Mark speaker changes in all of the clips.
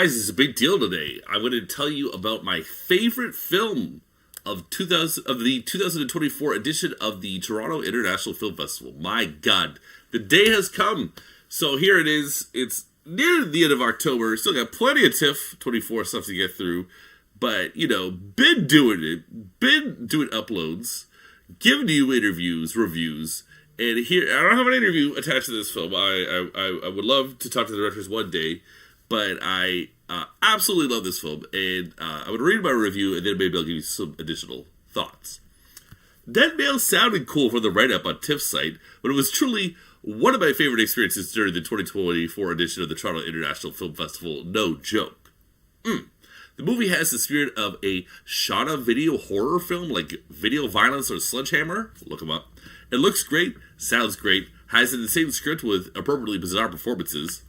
Speaker 1: Guys, it's a big deal today. I'm going to tell you about my favorite film of the 2024 edition of the Toronto International Film Festival. My God, the day has come. So here it is. It's near the end of October. Still got plenty of TIFF 24 stuff to get through. But, been doing it. Been doing uploads. Giving you interviews, reviews. And here, I don't have an interview attached to this film. I would love to talk to the directors one day. But I absolutely love this film, and I would read my review, and then maybe I'll give you some additional thoughts. Dead Mail sounded cool from the write-up on TIFF's site, but it was truly one of my favorite experiences during the 2024 edition of the Toronto International Film Festival. No joke. The movie has the spirit of a shot-of-video horror film, like Video Violence or Sledgehammer. Look them up. It looks great, sounds great, has an insane script with appropriately bizarre performances.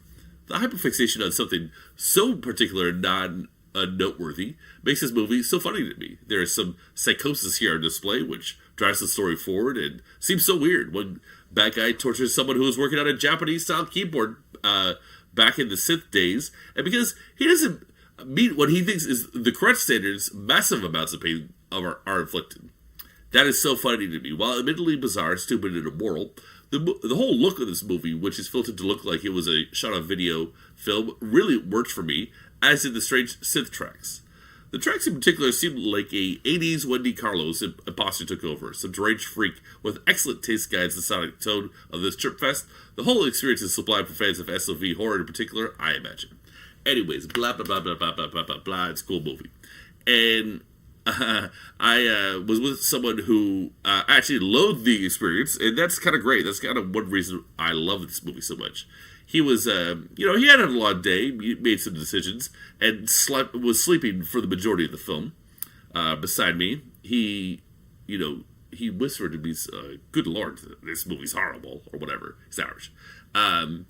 Speaker 1: The hyperfixation on something so particular and non-noteworthy makes this movie so funny to me. There is some psychosis here on display, which drives the story forward and seems so weird. One bad guy tortures someone who was working on a Japanese-style keyboard back in the synth days, and because he doesn't meet what he thinks is the correct standards, massive amounts of pain are inflicted. That is so funny to me. While admittedly bizarre, stupid, and immoral, the whole look of this movie, which is filtered to look like it was a shot-of-video film, really worked for me, as did the strange synth tracks. The tracks in particular seemed like a 80s Wendy Carlos imposter took over. Some deranged freak with excellent taste guides the sonic tone of this trip fest. The whole experience is sublime for fans of SOV horror in particular, I imagine. Anyways, blah, blah, blah, blah, blah, blah, blah, blah, blah. It's a cool movie. And I was with someone who actually loathed the experience, and that's kind of great. That's kind of one reason I love this movie so much. He was, he had a long day, he made some decisions, and was sleeping for the majority of the film. Beside me, he whispered to me, "Good Lord, this movie's horrible," or whatever. He's Irish. I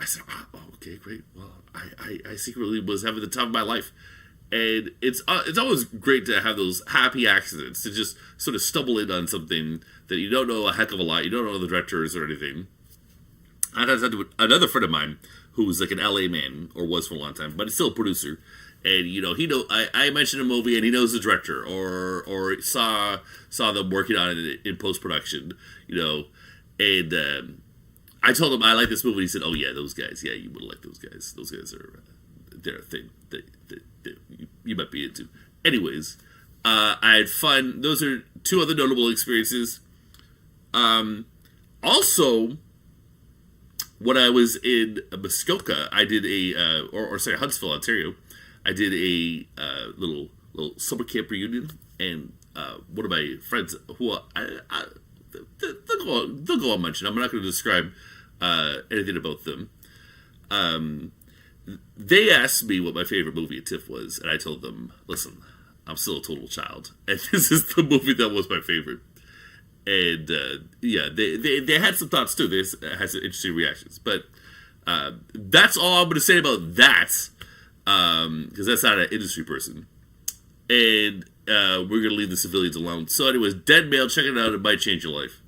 Speaker 1: said, "Oh, okay, great. Well, I secretly was having the time of my life." And it's always great to have those happy accidents, to just sort of stumble in on something that you don't know a heck of a lot, you don't know the directors or anything. I had another friend of mine who was like an LA man, or was for a long time, but he's still a producer. And I mentioned a movie and he knows the director, or saw them working on it in post production, And I told him I like this movie. He said, "Oh yeah, those guys. Yeah, you would like those guys. Those guys are they're a thing that you might be into." Anyways, I had fun. Those are two other notable experiences. Also, when I was in Muskoka, I did Huntsville, Ontario. I did a little summer camp reunion, and one of my friends, who they'll go on mention. I'm not going to describe anything about them. They asked me what my favorite movie at TIFF was, and I told them, "Listen, I'm still a total child, and this is the movie that was my favorite." And they had some thoughts too. They had some interesting reactions, but that's all I'm going to say about that, because that's not an industry person. And we're going to leave the civilians alone. So anyways, Dead Mail, check it out. It might change your life.